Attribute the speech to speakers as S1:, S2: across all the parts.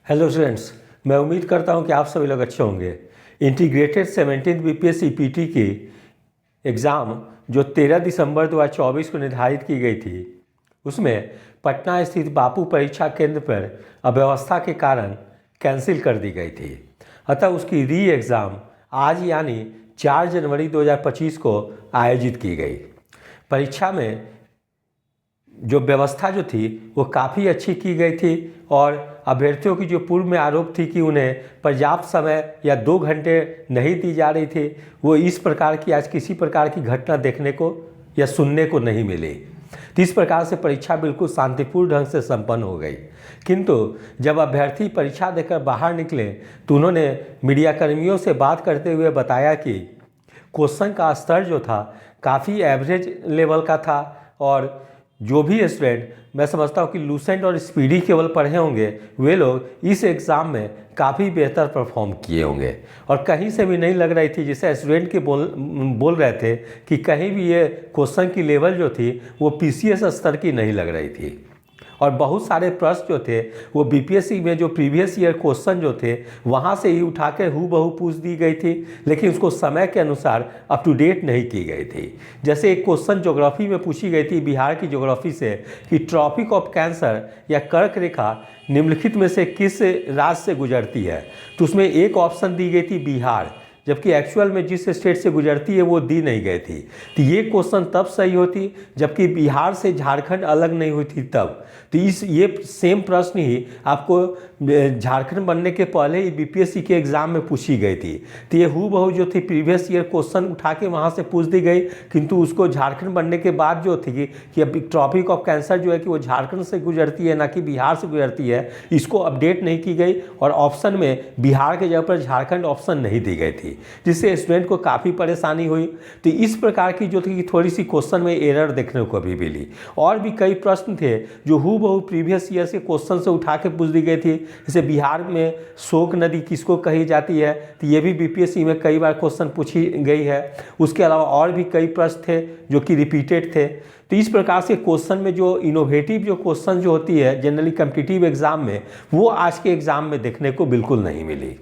S1: Hello students, मैं उम्मीद करता हूं कि आप सभी लोग अच्छे होंगे। इंटीग्रेटेड 17th बीपीएससी पीटी की एग्ज़ाम जो 13 दिसंबर 2024 को निर्धारित की गई थी, उसमें पटना स्थित बापू परीक्षा केंद्र पर अव्यवस्था के कारण कैंसिल कर दी गई थी। अतः उसकी री एग्ज़ाम आज यानी 4 जनवरी 2025 को आयोजित की गई। परीक्षा में जो व्यवस्था जो थी वो काफ़ी अच्छी की गई थी और अभ्यर्थियों की जो पूर्व में आरोप थी कि उन्हें पर्याप्त समय या 2 घंटे नहीं दी जा रही थी, वो इस प्रकार की आज किसी प्रकार की घटना देखने को या सुनने को नहीं मिली। तो इस प्रकार से परीक्षा बिल्कुल शांतिपूर्ण ढंग से संपन्न हो गई। किंतु जब अभ्यर्थी परीक्षा देकर बाहर निकले तो उन्होंने मीडियाकर्मियों से बात करते हुए बताया कि क्वेश्चन का स्तर जो था काफ़ी एवरेज लेवल का था और जो भी स्टूडेंट मैं समझता हूँ कि लूसेंट और स्पीडी केवल पढ़े होंगे वे लोग इस एग्ज़ाम में काफ़ी बेहतर परफॉर्म किए होंगे। और कहीं से भी नहीं लग रही थी, जैसे स्टूडेंट के बोल रहे थे कि कहीं भी ये क्वेश्चन की लेवल जो थी वो पीसीएस स्तर की नहीं लग रही थी। और बहुत सारे प्रश्न जो थे वो बीपीएससी में जो प्रीवियस ईयर क्वेश्चन जो थे वहाँ से ही उठा के हूबहू पूछ दी गई थी, लेकिन उसको समय के अनुसार अप टू डेट नहीं की गई थी। जैसे एक क्वेश्चन ज्योग्राफी में पूछी गई थी बिहार की ज्योग्राफी से कि ट्रॉपिक ऑफ कैंसर या कर्क रेखा निम्नलिखित में से किस राज्य से गुजरती है, तो उसमें एक ऑप्शन दी गई थी बिहार, जबकि एक्चुअल में जिस स्टेट से गुजरती है वो दी नहीं गई थी। तो ये क्वेश्चन तब सही होती जबकि बिहार से झारखंड अलग नहीं हुई थी तब। तो ये सेम प्रश्न ही आपको झारखंड बनने के पहले ही बीपीएससी के एग्ज़ाम में पूछी गई थी। तो ये हूबहू जो थी प्रीवियस ईयर क्वेश्चन उठा के वहाँ से पूछ दी गई, किंतु उसको झारखंड बनने के बाद जो थी कि अब ट्रॉपिक ऑफ कैंसर जो है कि वो झारखंड से गुजरती है ना कि बिहार से गुजरती है, इसको अपडेट नहीं की गई और ऑप्शन में बिहार के जगह पर झारखंड ऑप्शन नहीं दी गई थी, जिससे स्टूडेंट को काफ़ी परेशानी हुई। तो इस प्रकार की जो थी थोड़ी सी क्वेश्चन में एरर देखने को भी मिली। और भी कई प्रश्न थे जो हूबहू प्रीवियस ईयर से क्वेश्चन से उठा के पूछ दी गई थी। जैसे बिहार में शोक नदी किसको कही जाती है, तो ये भी बीपीएससी में कई बार क्वेश्चन पूछी गई है। उसके अलावा और भी कई प्रश्न थे जो कि रिपीटेड थे। तो इस प्रकार से क्वेश्चन में जो इनोवेटिव जो क्वेश्चन जो होती है जनरली कॉम्पिटिटिव एग्जाम में, वो आज के एग्ज़ाम में देखने को बिल्कुल नहीं मिली,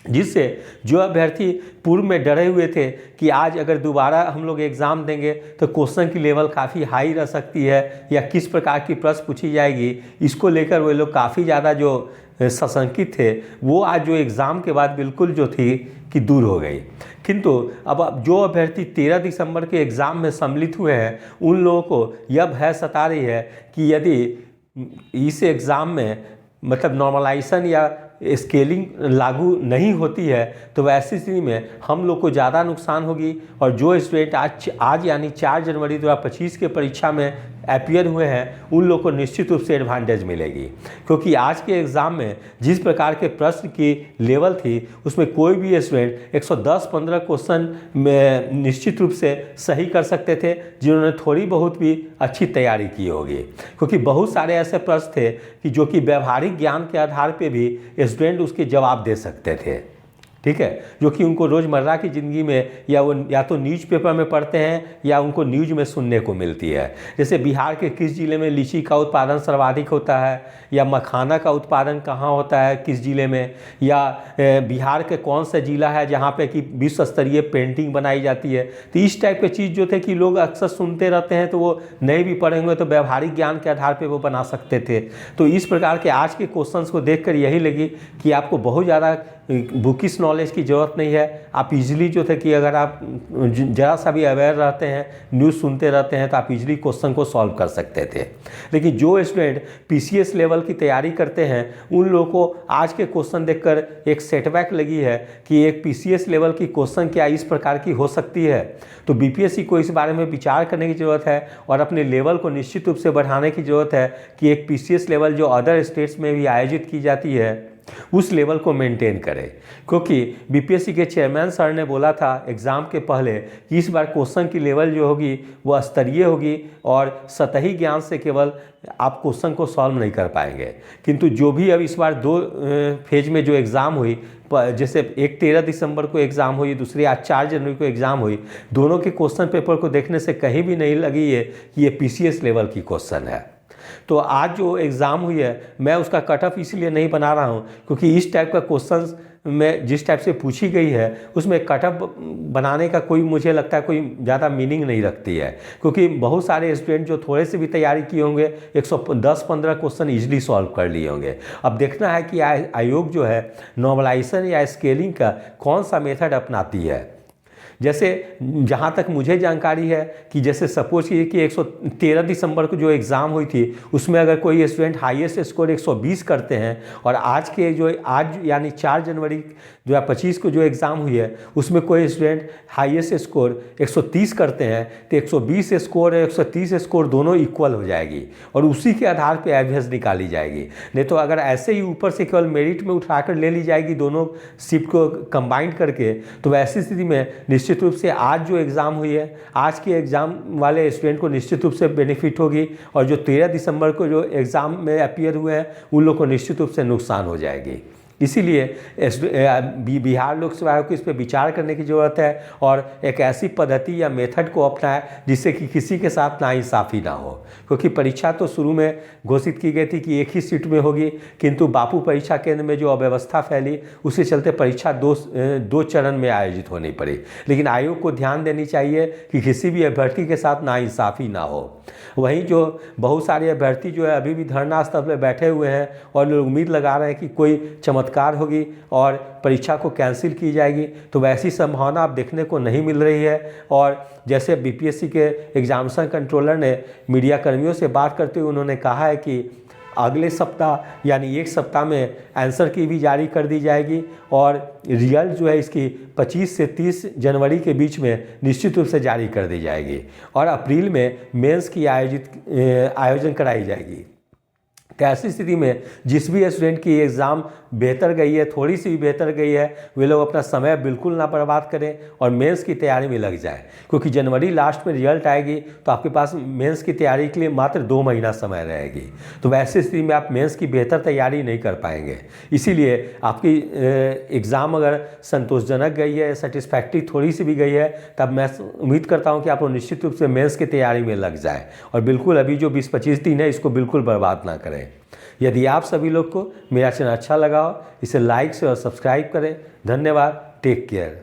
S1: जिससे जो अभ्यर्थी पूर्व में डरे हुए थे कि आज अगर दोबारा हम लोग एग्ज़ाम देंगे तो क्वेश्चन की लेवल काफ़ी हाई रह सकती है या किस प्रकार की प्रश्न पूछी जाएगी, इसको लेकर वे लोग काफ़ी ज़्यादा जो सशंकित थे, वो आज जो एग्ज़ाम के बाद बिल्कुल जो थी कि दूर हो गई। किंतु अब जो अभ्यर्थी 13 दिसंबर के एग्ज़ाम में सम्मिलित हुए हैं उन लोगों को यह भय सता रही है कि यदि इस एग्ज़ाम में मतलब नॉर्मलाइजेशन या स्केलिंग लागू नहीं होती है तो वैसी स्थिति में हम लोग को ज़्यादा नुकसान होगी। और जो स्टूडेंट आज यानी 4 जनवरी 2025 के परीक्षा में अपीयर हुए हैं उन लोग को निश्चित रूप से एडवांटेज मिलेगी, क्योंकि आज के एग्ज़ाम में जिस प्रकार के प्रश्न की लेवल थी उसमें कोई भी स्टूडेंट 110-15 क्वेश्चन में निश्चित रूप से सही कर सकते थे जिन्होंने थोड़ी बहुत भी अच्छी तैयारी की होगी। क्योंकि बहुत सारे ऐसे प्रश्न थे कि जो कि व्यवहारिक ज्ञान के आधार पर भी स्टूडेंट उसके जवाब दे सकते थे, ठीक है, जो कि उनको रोज़मर्रा की ज़िंदगी में या तो न्यूज़पेपर में पढ़ते हैं या उनको न्यूज़ में सुनने को मिलती है। जैसे बिहार के किस ज़िले में लीची का उत्पादन सर्वाधिक होता है, या मखाना का उत्पादन कहाँ होता है किस ज़िले में, या बिहार के कौन सा ज़िला है जहाँ पे कि विश्व स्तरीय पेंटिंग बनाई जाती है। तो इस टाइप के चीज़ जो थे कि लोग अक्सर सुनते रहते हैं तो वो नहीं भी पढ़े हुए तो व्यवहारिक ज्ञान के आधार पर वो बना सकते थे। तो इस प्रकार के आज के क्वेश्चन को देख कर यही लगी कि आपको बहुत ज़्यादा बुकिश नॉलेज की ज़रूरत नहीं है। आप इजीली जो थे कि अगर आप ज़रा सा भी अवेयर रहते हैं, न्यूज़ सुनते रहते हैं, तो आप इजीली क्वेश्चन को सॉल्व कर सकते थे। लेकिन जो स्टूडेंट पीसीएस लेवल की तैयारी करते हैं उन लोगों को आज के क्वेश्चन देखकर एक सेटबैक लगी है कि एक पीसीएस लेवल की क्वेश्चन क्या इस प्रकार की हो सकती है। तो बीपीएससी को इस बारे में विचार करने की ज़रूरत है और अपने लेवल को निश्चित रूप से बढ़ाने की ज़रूरत है कि एक पीसीएस लेवल जो अदर स्टेट्स में भी आयोजित की जाती है उस लेवल को मेंटेन करें। क्योंकि बीपीएससी के चेयरमैन सर ने बोला था एग्ज़ाम के पहले कि इस बार क्वेश्चन की लेवल जो होगी वो स्तरीय होगी और सतही ज्ञान से केवल आप क्वेश्चन को सॉल्व नहीं कर पाएंगे। किंतु जो भी अब इस बार 2 फेज में जो एग्ज़ाम हुई, जैसे एक 13 दिसंबर को एग्ज़ाम हुई, दूसरी आज 4 जनवरी को एग्ज़ाम हुई, दोनों के क्वेश्चन पेपर को देखने से कहीं भी नहीं लगी है कि ये पीसीएस लेवल की क्वेश्चन है। तो आज जो एग्ज़ाम हुई है मैं उसका कट ऑफ इसलिए नहीं बना रहा हूँ क्योंकि इस टाइप का क्वेश्चंस में जिस टाइप से पूछी गई है उसमें कट ऑफ बनाने का कोई मुझे लगता है कोई ज़्यादा मीनिंग नहीं रखती है, क्योंकि बहुत सारे स्टूडेंट जो थोड़े से भी तैयारी किए होंगे 110-15 क्वेश्चन इजीली सॉल्व कर लिए होंगे। अब देखना है कि आयोग जो है नॉर्मलाइजेशन या स्केलिंग का कौन सा मेथड अपनाती है। जैसे जहाँ तक मुझे जानकारी है कि जैसे सपोज कीजिए कि 113 दिसंबर को जो एग्ज़ाम हुई थी उसमें अगर कोई स्टूडेंट हाईएस्ट स्कोर 120 करते हैं और आज यानी 4 जनवरी 2025 को जो एग्ज़ाम हुई है उसमें कोई स्टूडेंट हाईएस्ट स्कोर 130 करते हैं तो 120 स्कोर और 130 स्कोर दोनों इक्वल हो जाएगी और उसी के आधार पर एवरेज निकाली जाएगी। नहीं तो अगर ऐसे ही ऊपर से केवल मेरिट में उठाकर ले ली जाएगी दोनों शिफ्ट को कंबाइन करके, तो वैसी स्थिति में निश्चित रूप से आज जो एग्ज़ाम हुई है आज के एग्ज़ाम वाले स्टूडेंट को निश्चित रूप से बेनिफिट होगी और जो 13 दिसंबर को जो एग्ज़ाम में अपीयर हुए हैं उन लोग को निश्चित रूप से नुकसान हो जाएगी। इसीलिए बिहार लोक सेवा आयोग को इस पर विचार करने की ज़रूरत है और एक ऐसी पद्धति या मेथड को अपनाएं जिससे कि किसी के साथ नाइंसाफ़ी ना हो, क्योंकि परीक्षा तो शुरू में घोषित की गई थी कि एक ही सीट में होगी, किंतु बापू परीक्षा केंद्र में जो अव्यवस्था फैली उसके चलते परीक्षा दो चरण में आयोजित होनी पड़ी। लेकिन आयोग को ध्यान देनी चाहिए कि किसी भी अभ्यर्थी के साथ नाइंसाफ़ी ना हो। वहीं जो बहुत सारे अभ्यर्थी जो है अभी भी धरना स्थल पर बैठे हुए हैं और लोग उम्मीद लगा रहे हैं कि कोई चमत्कार होगी और परीक्षा को कैंसिल की जाएगी, तो वैसी संभावना अब देखने को नहीं मिल रही है। और जैसे बीपीएससी के एग्जामिनेशन कंट्रोलर ने मीडिया कर्मियों से बात करते हुए उन्होंने कहा है कि अगले सप्ताह यानी एक सप्ताह में आंसर की भी जारी कर दी जाएगी और रिजल्ट जो है इसकी 25 से 30 जनवरी के बीच में निश्चित रूप से जारी कर दी जाएगी और अप्रैल में मेंस की आयोजन कराई जाएगी। तो ऐसी स्थिति में जिस भी स्टूडेंट की एग्ज़ाम बेहतर गई है, थोड़ी सी भी बेहतर गई है, वे लोग अपना समय बिल्कुल ना बर्बाद करें और मेंस की तैयारी में लग जाए, क्योंकि जनवरी लास्ट में रिजल्ट आएगी तो आपके पास मेंस की तैयारी के लिए मात्र 2 महीना समय रहेगी। तो वैसी स्थिति में आप मेंस की बेहतर तैयारी नहीं कर पाएंगे। इसीलिए आपकी एग्ज़ाम अगर संतोषजनक गई है, सेटिस्फैक्ट्री थोड़ी सी भी गई है, तब मैं उम्मीद करता हूँ कि आप लोग निश्चित रूप से मेंस की तैयारी में लग जाए और बिल्कुल अभी जो 20-25 दिन है इसको बिल्कुल बर्बाद ना करें। यदि आप सभी लोग को मेरा चैनल अच्छा लगा हो इसे लाइक से और सब्सक्राइब करें। धन्यवाद। Take care.